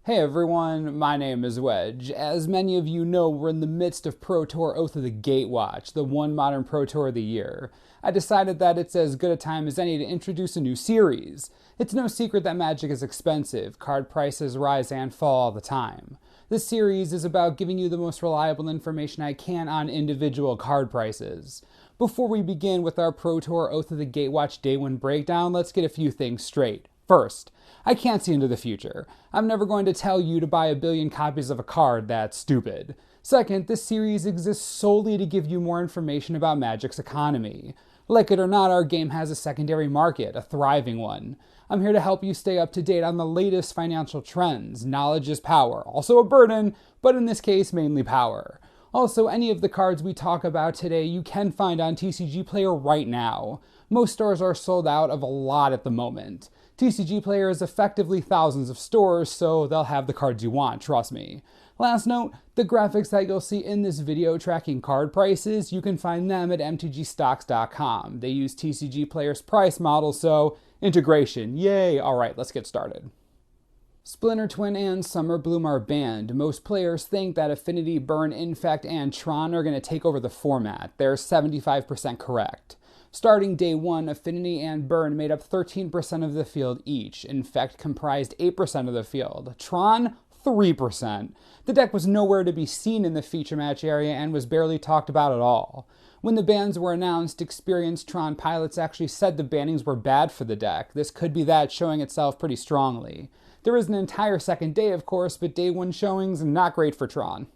Hey everyone, my name is Wedge. As many of you know, we're in the midst of Pro Tour Oath of the Gatewatch, the one modern Pro Tour of the year. I decided that it's as good a time as any to introduce a new series. It's no secret that Magic is expensive, card prices rise and fall all the time. This series is about giving you the most reliable information I can on individual card prices. Before we begin with our Pro Tour Oath of the Gatewatch Day 1 breakdown, let's get a few things straight. First, I can't see into the future. I'm never going to tell you to buy a billion copies of a card, that's stupid. Second, this series exists solely to give you more information about Magic's economy. Like it or not, our game has a secondary market, a thriving one. I'm here to help you stay up to date on the latest financial trends. Knowledge is power, also a burden, but in this case, mainly power. Also, any of the cards we talk about today you can find on TCG Player right now. Most stores are sold out of a lot at the moment. TCG Player is effectively thousands of stores, so they'll have the cards you want, trust me. Last note, the graphics that you'll see in this video tracking card prices, you can find them at mtgstocks.com. They use TCG Player's price model, so integration, yay! Alright, let's get started. Splinter Twin and Summer Bloom are banned. Most players think that Affinity, Burn, Infect, and Tron are going to take over the format. They're 75% correct. Starting day 1, Affinity and Burn made up 13% of the field each. Infect comprised 8% of the field. Tron, 3%. The deck was nowhere to be seen in the feature match area and was barely talked about at all. When the bans were announced, experienced Tron pilots actually said the bannings were bad for the deck. This could be that showing itself pretty strongly. There is an entire second day, of course, but day 1 showings, not great for Tron.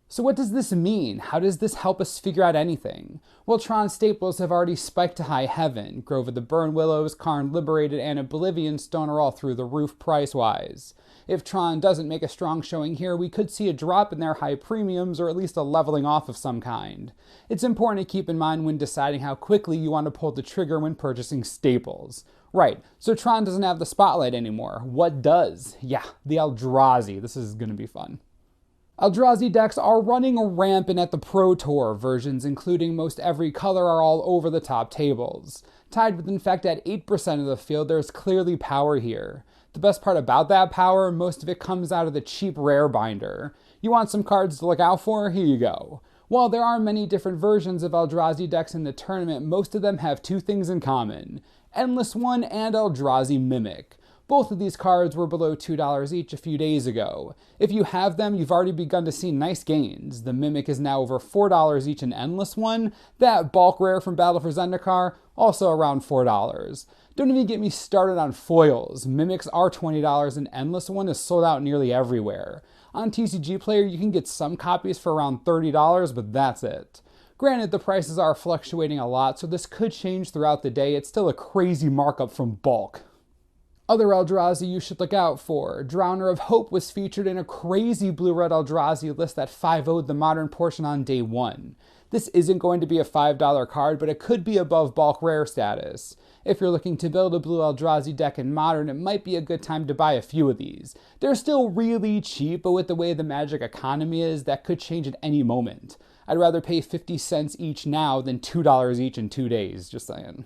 So what does this mean? How does this help us figure out anything? Well, Tron staples have already spiked to high heaven. Grove of the Burn Willows, Karn Liberated, and Oblivion Stone are all through the roof price-wise. If Tron doesn't make a strong showing here, we could see a drop in their high premiums or at least a leveling off of some kind. It's important to keep in mind when deciding how quickly you want to pull the trigger when purchasing staples. Right, so Tron doesn't have the spotlight anymore. What does? Yeah, the Eldrazi. This is going to be fun. Eldrazi decks are running rampant at the Pro Tour. Versions including most every color are all over the top tables. Tied with Infect at 8% of the field, there's clearly power here. The best part about that power, most of it comes out of the cheap rare binder. You want some cards to look out for? Here you go. While there are many different versions of Eldrazi decks in the tournament, most of them have two things in common: Endless One and Eldrazi Mimic. Both of these cards were below $2 each a few days ago. If you have them, you've already begun to see nice gains. The Mimic is now over $4 each in Endless One. That bulk rare from Battle for Zendikar, also around $4. Don't even get me started on foils. Mimics are $20 and Endless One is sold out nearly everywhere. On TCG Player, you can get some copies for around $30, but that's it. Granted, the prices are fluctuating a lot, so this could change throughout the day. It's still a crazy markup from bulk. Other Eldrazi you should look out for. Drowner of Hope was featured in a crazy blue-red Eldrazi list that 5-0'd the modern portion on day 1. This isn't going to be a $5 card, but it could be above bulk rare status. If you're looking to build a blue Eldrazi deck in Modern, it might be a good time to buy a few of these. They're still really cheap, but with the way the Magic economy is, that could change at any moment. I'd rather pay 50 cents each now than $2 each in 2 days, just saying.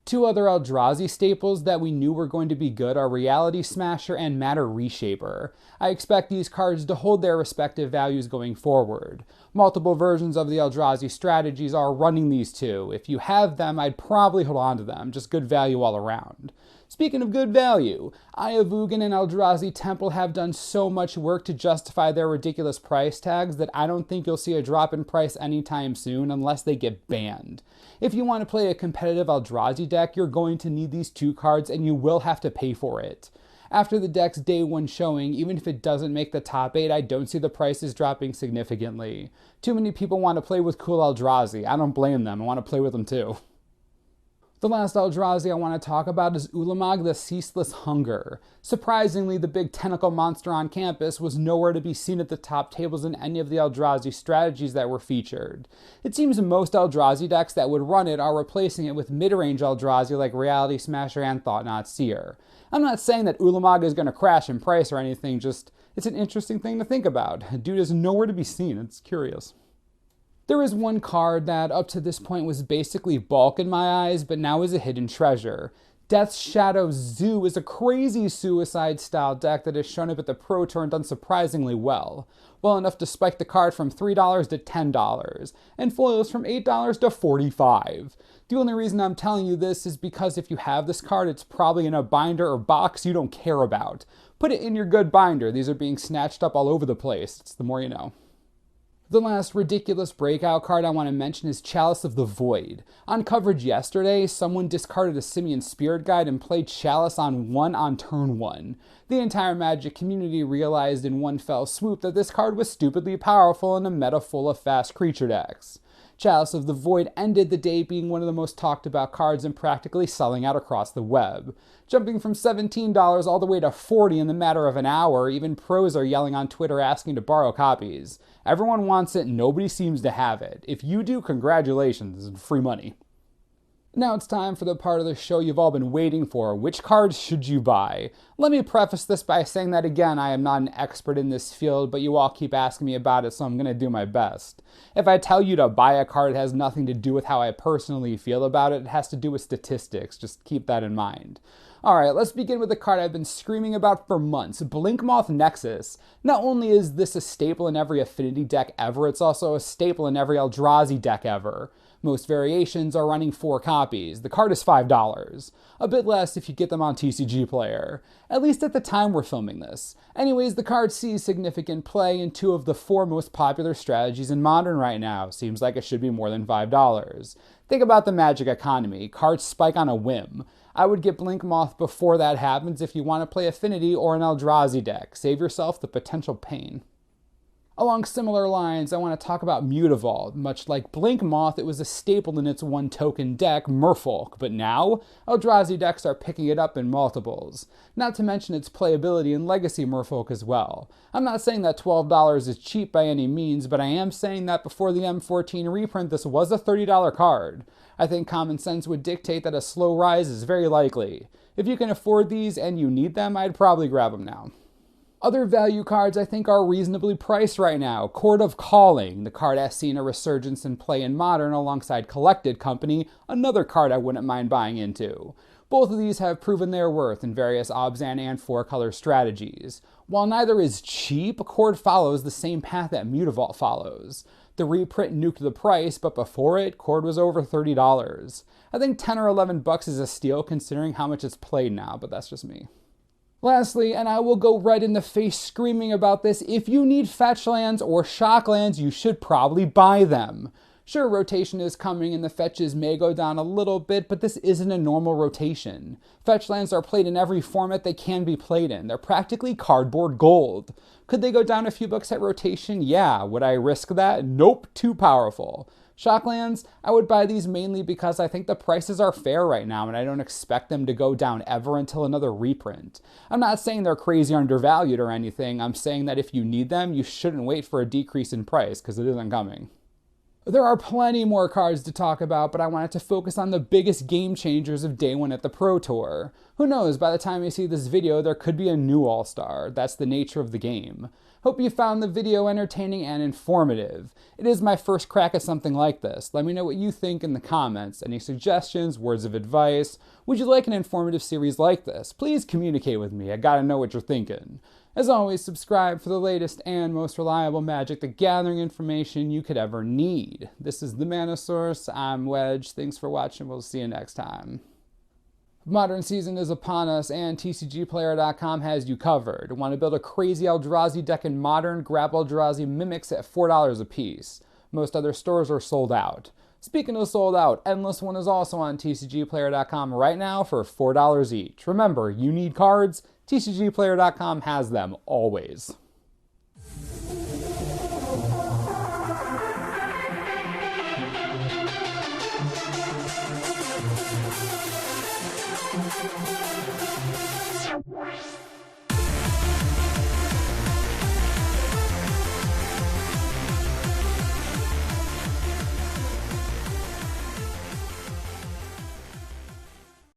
Two other Eldrazi staples that we knew were going to be good are Reality Smasher and Matter Reshaper. I expect these cards to hold their respective values going forward. Multiple versions of the Eldrazi strategies are running these two. If you have them, I'd probably hold on to them. Just good value all around. Speaking of good value, Aya Vugan and Eldrazi Temple have done so much work to justify their ridiculous price tags that I don't think you'll see a drop in price anytime soon unless they get banned. If you want to play a competitive Eldrazi deck, you're going to need these two cards and you will have to pay for it. After the deck's day 1 showing, even if it doesn't make the top 8, I don't see the prices dropping significantly. Too many people want to play with cool Eldrazi. I don't blame them. I want to play with them too. The last Eldrazi I want to talk about is Ulamog the Ceaseless Hunger. Surprisingly, the big tentacle monster on campus was nowhere to be seen at the top tables in any of the Eldrazi strategies that were featured. It seems most Eldrazi decks that would run it are replacing it with mid-range Eldrazi like Reality Smasher and Thought-Knot Seer. I'm not saying that Ulamog is going to crash in price or anything, just it's an interesting thing to think about. Dude is nowhere to be seen, it's curious. There is one card that up to this point was basically bulk in my eyes, but now is a hidden treasure. Death's Shadow Zoo is a crazy suicide-style deck that has shown up at the Pro Tour and done surprisingly well. Well enough to spike the card from $3 to $10, and foils from $8 to $45. The only reason I'm telling you this is because if you have this card, it's probably in a binder or box you don't care about. Put it in your good binder. These are being snatched up all over the place. It's the more you know. The last ridiculous breakout card I want to mention is Chalice of the Void. On coverage yesterday, someone discarded a Simian Spirit Guide and played Chalice on turn 1. The entire Magic community realized in one fell swoop that this card was stupidly powerful in a meta full of fast creature decks. Chalice of the Void ended the day being one of the most talked about cards and practically selling out across the web. Jumping from $17 all the way to $40 in the matter of an hour, even pros are yelling on Twitter asking to borrow copies. Everyone wants it, nobody seems to have it. If you do, congratulations, it's free money. Now it's time for the part of the show you've all been waiting for. Which cards should you buy? Let me preface this by saying that again, I am not an expert in this field, but you all keep asking me about it, so I'm going to do my best. If I tell you to buy a card, it has nothing to do with how I personally feel about it. It has to do with statistics. Just keep that in mind. Alright, let's begin with the card I've been screaming about for months, Blinkmoth Nexus. Not only is this a staple in every Affinity deck ever, it's also a staple in every Eldrazi deck ever. Most variations are running 4 copies. The card is $5. A bit less if you get them on TCG Player. At least at the time we're filming this. Anyways, the card sees significant play in 2 of the 4 most popular strategies in Modern right now. Seems like it should be more than $5. Think about the Magic economy. Cards spike on a whim. I would get Blinkmoth before that happens if you want to play Affinity or an Eldrazi deck. Save yourself the potential pain. Along similar lines, I want to talk about Mutavault. Much like Blinkmoth, it was a staple in its one-token deck, Merfolk, but now, Eldrazi decks are picking it up in multiples. Not to mention its playability in Legacy Merfolk as well. I'm not saying that $12 is cheap by any means, but I am saying that before the M14 reprint, this was a $30 card. I think common sense would dictate that a slow rise is very likely. If you can afford these and you need them, I'd probably grab them now. Other value cards I think are reasonably priced right now. Court of Calling, the card has seen a resurgence in play in Modern alongside Collected Company, another card I wouldn't mind buying into. Both of these have proven their worth in various Obzan and 4-color strategies. While neither is cheap, Court follows the same path that Mutavault follows. The reprint nuked the price, but before it, Court was over $30. I think $10 or $11 is a steal considering how much it's played now, but that's just me. Lastly, and I will go red in the face screaming about this, if you need fetch lands or shock lands, you should probably buy them. Sure, rotation is coming and the fetches may go down a little bit, but this isn't a normal rotation. Fetch lands are played in every format they can be played in. They're practically cardboard gold. Could they go down a few bucks at rotation? Yeah. Would I risk that? Nope, too powerful. Shocklands, I would buy these mainly because I think the prices are fair right now and I don't expect them to go down ever until another reprint. I'm not saying they're crazy undervalued or anything, I'm saying that if you need them, you shouldn't wait for a decrease in price because it isn't coming. There are plenty more cards to talk about, but I wanted to focus on the biggest game changers of day 1 at the Pro Tour. Who knows, by the time you see this video, there could be a new All-Star. That's the nature of the game. Hope you found the video entertaining and informative. It is my first crack at something like this. Let me know what you think in the comments. Any suggestions, words of advice? Would you like an informative series like this? Please communicate with me. I gotta know what you're thinking. As always, subscribe for the latest and most reliable Magic the Gathering information you could ever need. This is the Mana Source. I'm Wedge. Thanks for watching. We'll see you next time. Modern season is upon us, and TCGplayer.com has you covered. Want to build a crazy Eldrazi deck in Modern? Grab Eldrazi Mimics at $4 a piece. Most other stores are sold out. Speaking of sold out, Endless One is also on TCGplayer.com right now for $4 each. Remember, you need cards? TCGplayer.com has them always. What?